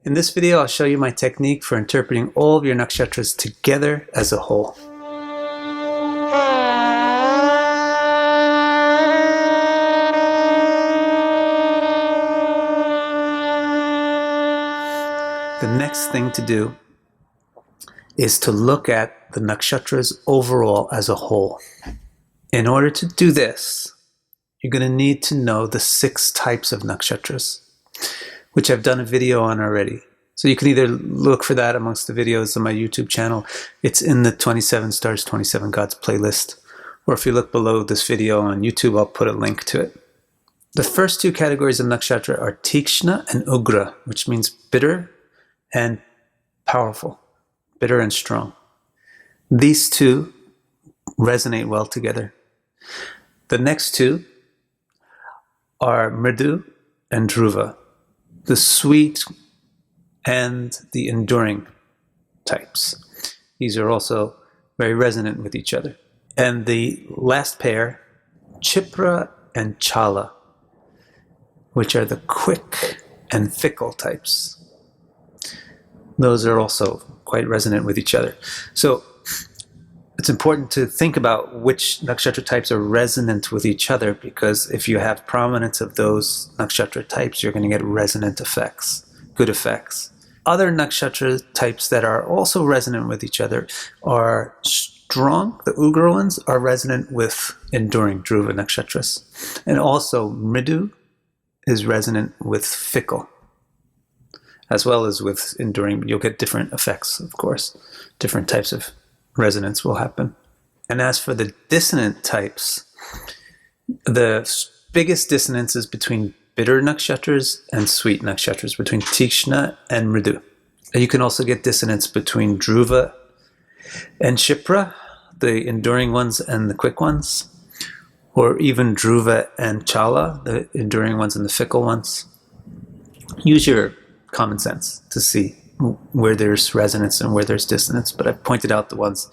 In this video, I'll show you my technique for interpreting all of your nakshatras together as a whole. The next thing to do is to look at the nakshatras overall as a whole. In order to do this, you're going to need to know the 6 types of nakshatras, which I've done a video on already. So you can either look for that amongst the videos on my YouTube channel. It's in the 27 Stars, 27 Gods playlist. Or if you look below this video on YouTube, I'll put a link to it. The first 2 categories of nakshatra are Tikshna and Ugra, which means bitter and powerful, bitter and strong. These 2 resonate well together. The next 2 are Mridu and Dhruva, the sweet and the enduring types. These are also very resonant with each other. And the last pair, Chipra and Chala, which are the quick and fickle types. Those are also quite resonant with each other. So it's important to think about which nakshatra types are resonant with each other, because if you have prominence of those nakshatra types, you're going to get resonant effects, good effects. Other nakshatra types that are also resonant with each other are strong. The Ugra ones are resonant with enduring Dhruva nakshatras. And also Mridu is resonant with fickle, as well as with enduring. You'll get different effects, of course. Different types of resonance will happen. And as for the dissonant types, the biggest dissonance is between bitter nakshatras and sweet nakshatras, between Tikshna and Mridu. And you can also get dissonance between Dhruva and Shipra, the enduring ones and the quick ones, or even Dhruva and Chala, the enduring ones and the fickle ones. Use your common sense to see where there's resonance and where there's dissonance, but I've pointed out the ones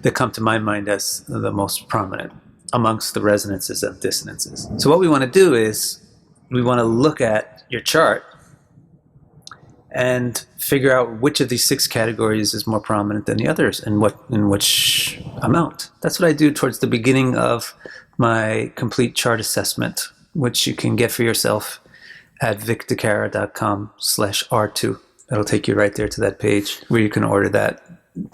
that come to my mind as the most prominent amongst the resonances and dissonances. So what we want to do is we want to look at your chart and figure out which of these 6 categories is more prominent than the others and in which amount. That's what I do towards the beginning of my complete chart assessment, which you can get for yourself at victakara.com/R2. That'll take you right there to that page where you can order that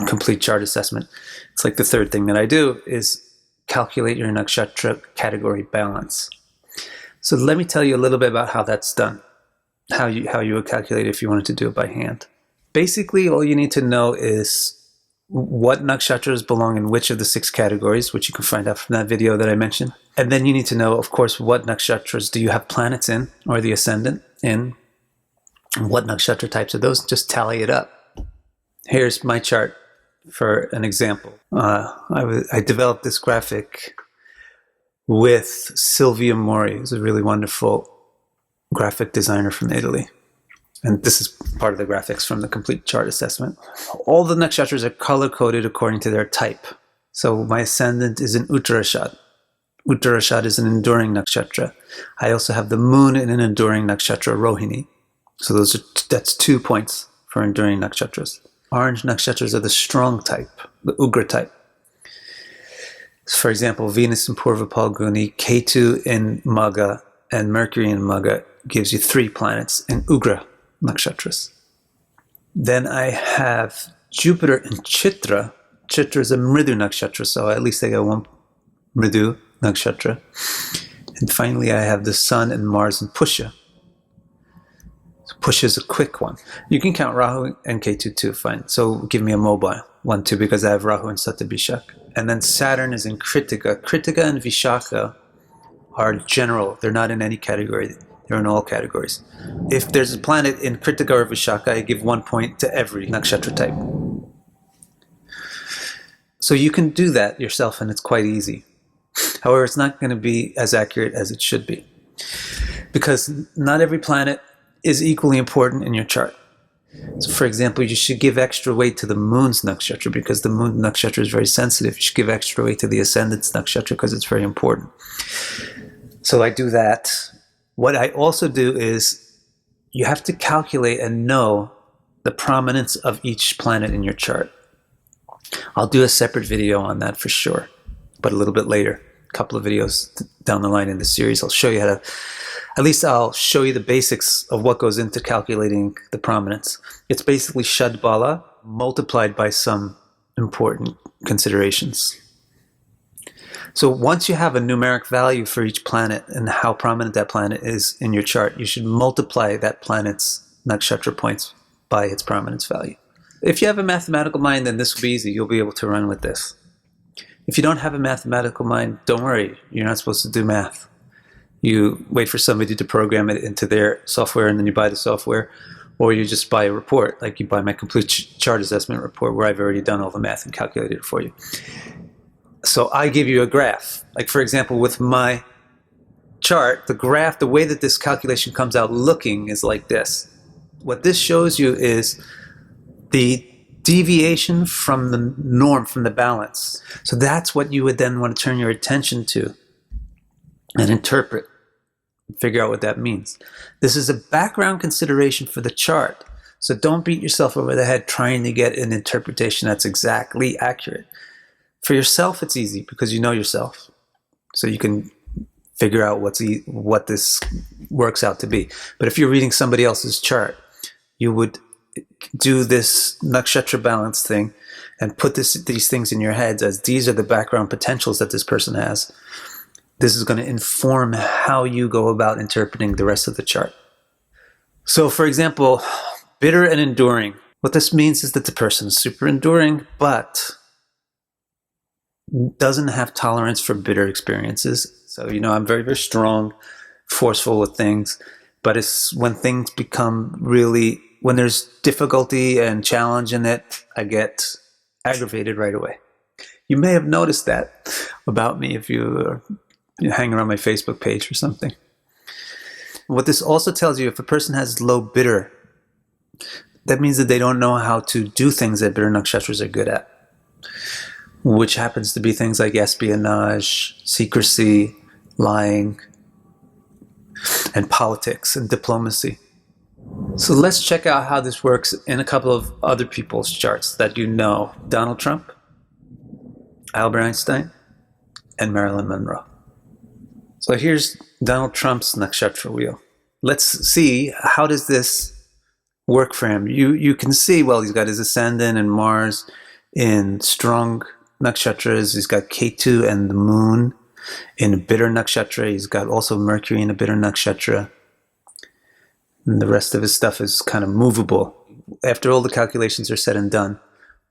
complete chart assessment. It's like the third thing that I do is calculate your nakshatra category balance. So let me tell you a little bit about how that's done, how you would calculate if you wanted to do it by hand. Basically, all you need to know is what nakshatras belong in which of the 6 categories, which you can find out from that video that I mentioned. And then you need to know, of course, what nakshatras do you have planets in, or the ascendant in, and what nakshatra types are those. Just tally it up. Here's my chart for an example. I developed this graphic with Silvia Mori, who's a really wonderful graphic designer from Italy. And this is part of the graphics from the complete chart assessment. All the nakshatras are color-coded according to their type. So my ascendant is in Uttarashad. Uttarashad is an enduring nakshatra. I also have the moon in an enduring nakshatra, Rohini. So that's 2 points for enduring nakshatras. Orange nakshatras are the strong type, the Ugra type. For example, Venus in Purva Palguni, Ketu in Magha, and Mercury in Magha gives you 3 planets in Ugra nakshatras. Then I have Jupiter in Chitra. Chitra is a Mridu nakshatra, so at least I got 1 Mridu nakshatra. And finally, I have the Sun and Mars in Pusha. So Pusha is a quick one. You can count Rahu and Ketu too, fine. So give me a mobile 1, 2, because I have Rahu and Satabhishak. And then Saturn is in Kritika. Kritika and Vishaka are general. They're not in any category. They're in all categories. If there's a planet in Kritika or Vishaka, I give 1 point to every nakshatra type. So you can do that yourself, and it's quite easy. However, it's not going to be as accurate as it should be, because not every planet is equally important in your chart. So for example, you should give extra weight to the moon's nakshatra, because the moon nakshatra is very sensitive. You should give extra weight to the ascendant's nakshatra because it's very important. So I do that. What I also do is you have to calculate and know the prominence of each planet in your chart. I'll do a separate video on that for sure, but a little bit later. A couple of videos down the line in the series, I'll show you how to, at least I'll show you the basics of what goes into calculating the prominence. It's basically Shadbala multiplied by some important considerations. So once you have a numeric value for each planet and how prominent that planet is in your chart, you should multiply that planet's nakshatra points by its prominence value. If you have a mathematical mind, then this will be easy. You'll be able to run with this. If you don't have a mathematical mind, don't worry. You're not supposed to do math. You wait for somebody to program it into their software, and then you buy the software, or you just buy a report, like you buy my complete chart assessment report where I've already done all the math and calculated it for you. So I give you a graph. Like, for example, with my chart, the graph, the way that this calculation comes out looking is like this. What this shows you is the deviation from the norm, from the balance. So that's what you would then want to turn your attention to and interpret, figure out what that means. This is a background consideration for the chart. So don't beat yourself over the head trying to get an interpretation that's exactly accurate. For yourself, it's easy because you know yourself. So you can figure out what this works out to be. But if you're reading somebody else's chart, you would do this nakshatra balance thing and put these things in your heads as these are the background potentials that this person has. This is going to inform how you go about interpreting the rest of the chart. So, for example, bitter and enduring. What this means is that the person is super enduring, but doesn't have tolerance for bitter experiences. So, I'm very, very strong, forceful with things, but it's when things become really, when there's difficulty and challenge in it, I get aggravated right away. You may have noticed that about me if you hang around my Facebook page or something. What this also tells you, if a person has low bitter, that means that they don't know how to do things that bitter nakshatras are good at, which happens to be things like espionage, secrecy, lying, and politics and diplomacy. So let's check out how this works in a couple of other people's charts that you know. Donald Trump, Albert Einstein, and Marilyn Monroe. So here's Donald Trump's nakshatra wheel. Let's see, how does this work for him? You can see, well, he's got his ascendant and Mars in strong nakshatras. He's got Ketu and the moon in a bitter nakshatra. He's got also Mercury in a bitter nakshatra. And the rest of his stuff is kind of movable. After all the calculations are said and done,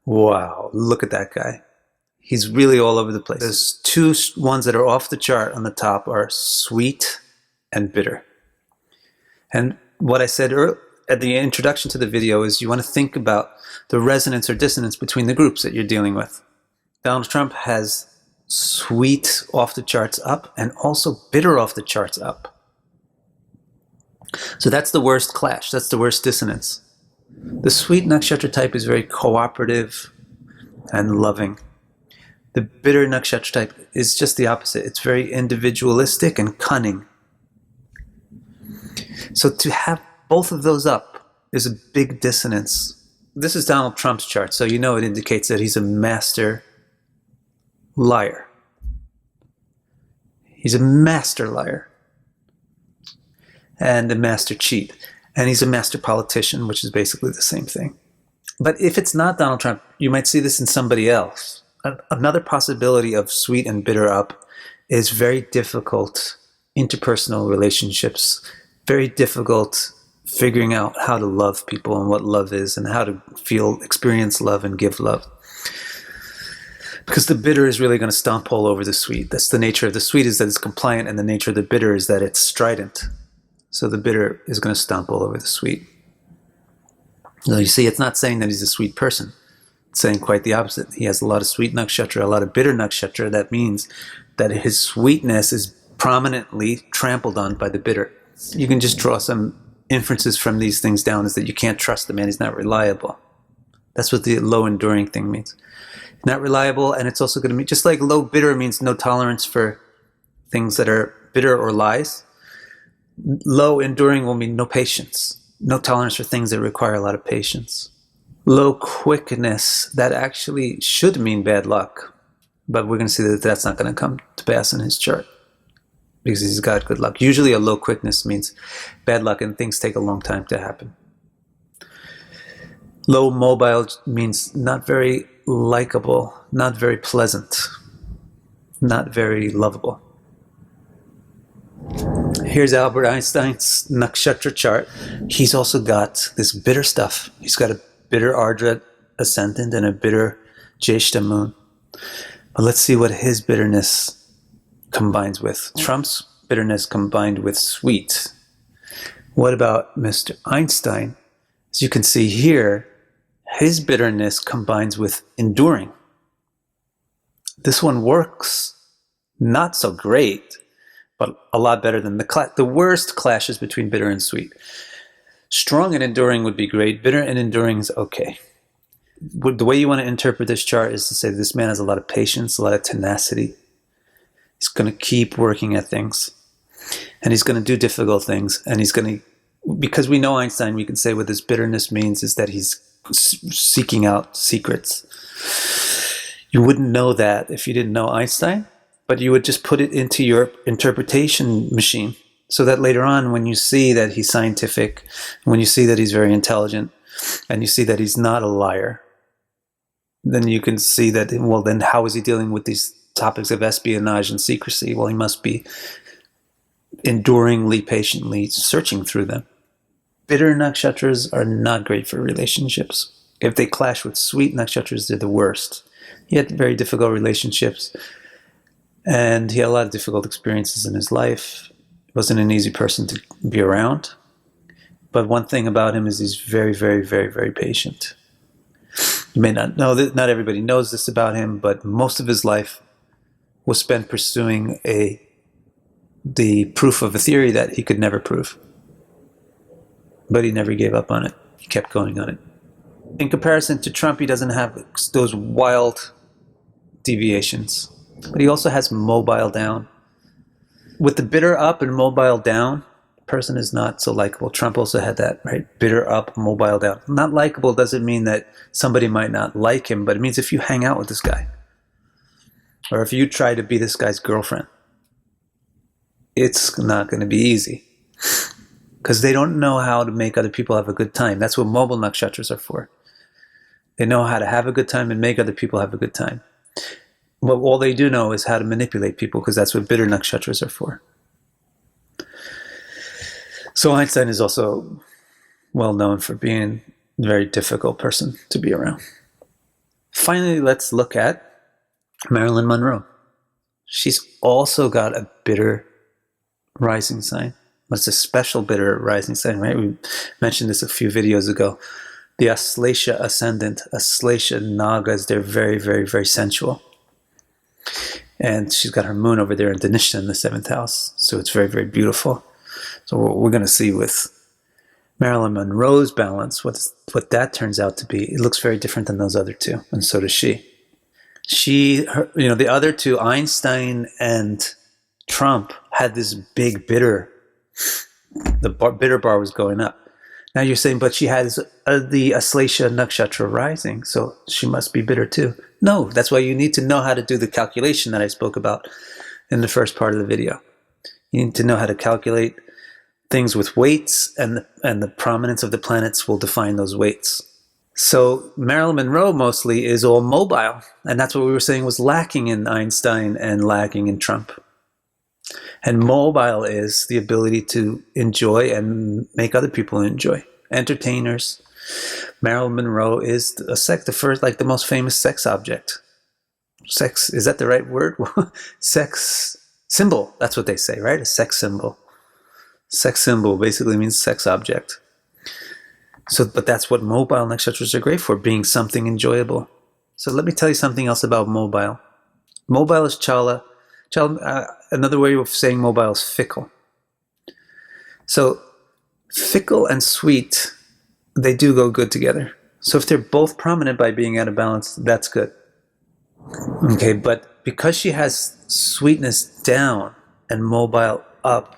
wow, look at that guy. He's really all over the place. There's two ones that are off the chart on the top are sweet and bitter. And what I said at the introduction to the video is you want to think about the resonance or dissonance between the groups that you're dealing with. Donald Trump has sweet off the charts up and also bitter off the charts up. So that's the worst clash. That's the worst dissonance. The sweet nakshatra type is very cooperative and loving. The bitter nakshatra type is just the opposite. It's very individualistic and cunning. So to have both of those up is a big dissonance. This is Donald Trump's chart, so you know it indicates that he's a master liar. He's a master liar and a master cheat. And he's a master politician, which is basically the same thing. But if it's not Donald Trump, you might see this in somebody else. Another possibility of sweet and bitter up is very difficult interpersonal relationships, very difficult figuring out how to love people and what love is and how to experience love and give love. Because the bitter is really going to stomp all over the sweet. That's the nature of the sweet, is that it's compliant, and the nature of the bitter is that it's strident. So the bitter is going to stomp all over the sweet. Now you see, it's not saying that he's a sweet person. It's saying quite the opposite. He has a lot of sweet nakshatra, a lot of bitter nakshatra. That means that his sweetness is prominently trampled on by the bitter. You can just draw some inferences from these things down, is that you can't trust the man. He's not reliable. That's what the low enduring thing means. Not reliable, and it's also going to mean, just like low bitter means no tolerance for things that are bitter or lies, low enduring will mean no patience. no tolerance for things that require a lot of patience. Low quickness, that actually should mean bad luck, but we're going to see that that's not going to come to pass in his chart because he's got good luck. Usually a low quickness means bad luck and things take a long time to happen. Low mobile means not very likable, not very pleasant, not very lovable. Here's Albert Einstein's Nakshatra chart. He's also got this bitter stuff. He's got a bitter Ardra ascendant and a bitter Jeshta moon. But let's see what his bitterness combines with. Trump's bitterness combined with sweet. What about Mr. Einstein? As you can see here, his bitterness combines with enduring. This one works not so great, but a lot better than the worst clashes between bitter and sweet. Strong and enduring would be great. Bitter and enduring is okay. The way you want to interpret this chart is to say this man has a lot of patience, a lot of tenacity. He's going to keep working at things. And he's going to do difficult things. And he's going to, because we know Einstein, we can say what this bitterness means is that he's seeking out secrets. You wouldn't know that if you didn't know Einstein, but you would just put it into your interpretation machine so that later on when you see that he's scientific, when you see that he's very intelligent, and you see that he's not a liar, then you can see that, well, then how is he dealing with these topics of espionage and secrecy? Well, he must be enduringly, patiently searching through them. Bitter nakshatras are not great for relationships. If they clash with sweet nakshatras, they're the worst. He had very difficult relationships, and he had a lot of difficult experiences in his life. He wasn't an easy person to be around. But one thing about him is he's very, very, very, very patient. You may not know that, not everybody knows this about him, but most of his life was spent pursuing the proof of a theory that he could never prove. But he never gave up on it. He kept going on it. In comparison to Trump, he doesn't have those wild deviations. But he also has mobile down. With the bitter up and mobile down, the person is not so likable. Trump also had that, right? Bitter up, mobile down. Not likable doesn't mean that somebody might not like him, but it means if you hang out with this guy, or if you try to be this guy's girlfriend, it's not going to be easy. Because they don't know how to make other people have a good time. That's what mobile nakshatras are for. They know how to have a good time and make other people have a good time. But all they do know is how to manipulate people, because that's what bitter nakshatras are for. So Einstein is also well known for being a very difficult person to be around. Finally, let's look at Marilyn Monroe. She's also got a bitter rising sign. It's a special bitter rising sign, right? We mentioned this a few videos ago. The Aslesha ascendant, Aslesha Nagas, they're very, very, very sensual. And she's got her moon over there in Dissonants in the 7th house. So it's very, very beautiful. So what we're going to see with Marilyn Monroe's balance, what that turns out to be, it looks very different than those other two. And so does she. The other two, Einstein and Trump, had this big bitter. Bitter bar was going up. Now you're saying, but she has the Aslesha Nakshatra rising, so she must be bitter too. No, that's why you need to know how to do the calculation that I spoke about in the first part of the video. You need to know how to calculate things with weights, and the prominence of the planets will define those weights. So Marilyn Monroe mostly is all mobile, and that's what we were saying was lacking in Einstein and lacking in Trump. And mobile is the ability to enjoy and make other people enjoy. Entertainers. Marilyn Monroe is the most famous sex object. Sex, is that the right word? Sex symbol, that's what they say, right? A sex symbol. Sex symbol basically means sex object. But that's what mobile nakshatras are great for, being something enjoyable. So let me tell you something else about mobile. Mobile is chala. Another way of saying mobile is fickle. So fickle and sweet, they do go good together. So if they're both prominent by being out of balance, that's good. Okay, but because she has sweetness down and mobile up,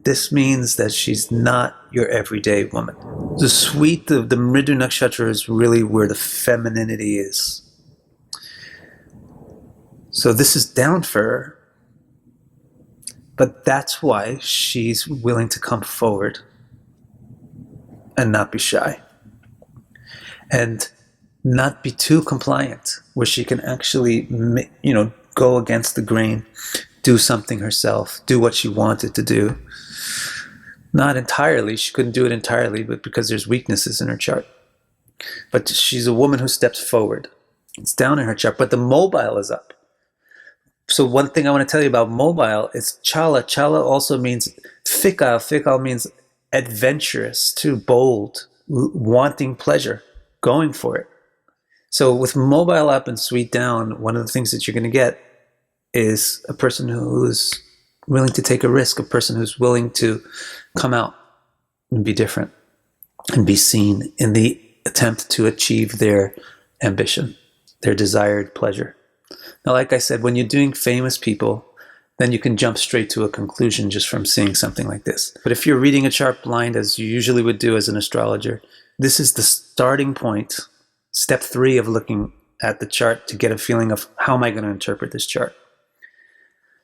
This means that she's not your everyday woman. The sweet, the Mridu Nakshatra is really where the femininity is. So this is down for her. But that's why she's willing to come forward and not be shy. And not be too compliant, where she can actually, go against the grain, do something herself, do what she wanted to do. Not entirely, she couldn't do it entirely, but because there's weaknesses in her chart. But she's a woman who steps forward. It's down in her chart, but the mobile is up. So one thing I want to tell you about mobile is chala. Chala also means fikal. Fikal means adventurous, too bold, wanting pleasure, going for it. So with mobile up and sweet down, one of the things that you're going to get is a person who's willing to take a risk, a person who's willing to come out and be different and be seen in the attempt to achieve their ambition, their desired pleasure. Now, like I said, when you're doing famous people, then you can jump straight to a conclusion just from seeing something like this. But if you're reading a chart blind, as you usually would do as an astrologer, this is the starting point, step 3 of looking at the chart to get a feeling of how am I going to interpret this chart.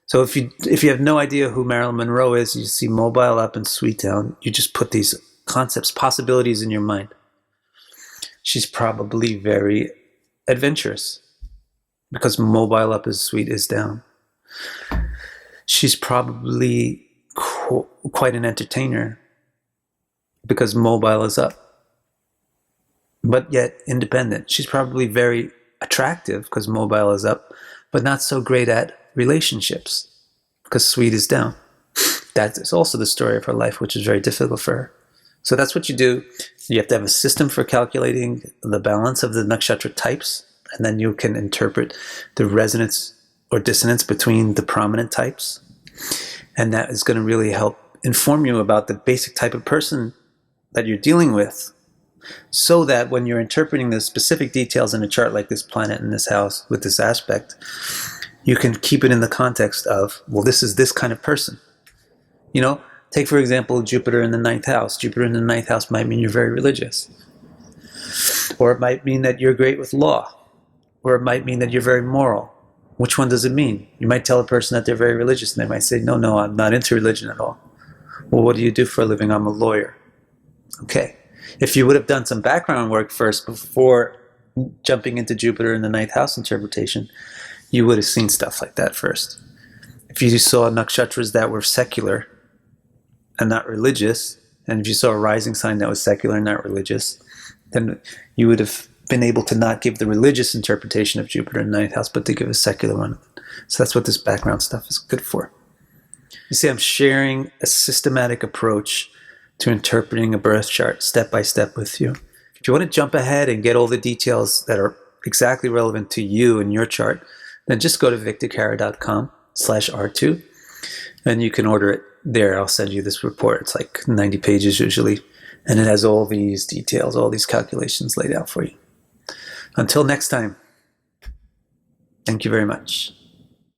So if you have no idea who Marilyn Monroe is, you see mobile up and sweet down, you just put these concepts, possibilities in your mind. She's probably very adventurous because mobile up is sweet is down. She's probably quite an entertainer because mobile is up, but yet independent. She's probably very attractive because mobile is up, but not so great at relationships because sweet is down. That is also the story of her life, which is very difficult for her. So that's what you do. You have to have a system for calculating the balance of the nakshatra types, and then you can interpret the resonance or dissonance between the prominent types. And that is going to really help inform you about the basic type of person that you're dealing with, so that when you're interpreting the specific details in a chart like this planet in this house with this aspect, you can keep it in the context of, well, this is this kind of person. Take, for example, Jupiter in the 9th house. Jupiter in the 9th house might mean you're very religious. Or it might mean that you're great with law. Or it might mean that you're very moral. Which one does it mean? You might tell a person that they're very religious, and they might say, no, I'm not into religion at all. Well, what do you do for a living? I'm a lawyer. Okay. If you would have done some background work first before jumping into Jupiter in the 9th house interpretation, you would have seen stuff like that first. If you saw nakshatras that were secular and not religious, and if you saw a rising sign that was secular and not religious, then you would have been able to not give the religious interpretation of Jupiter in the 9th house, but to give a secular one. So that's what this background stuff is good for. You see, I'm sharing a systematic approach to interpreting a birth chart step by step with you. If you want to jump ahead and get all the details that are exactly relevant to you and your chart, then just go to victorcara.com/R2 and you can order it there. I'll send you this report. It's like 90 pages usually, and it has all these details, all these calculations laid out for you. Until next time, thank you very much.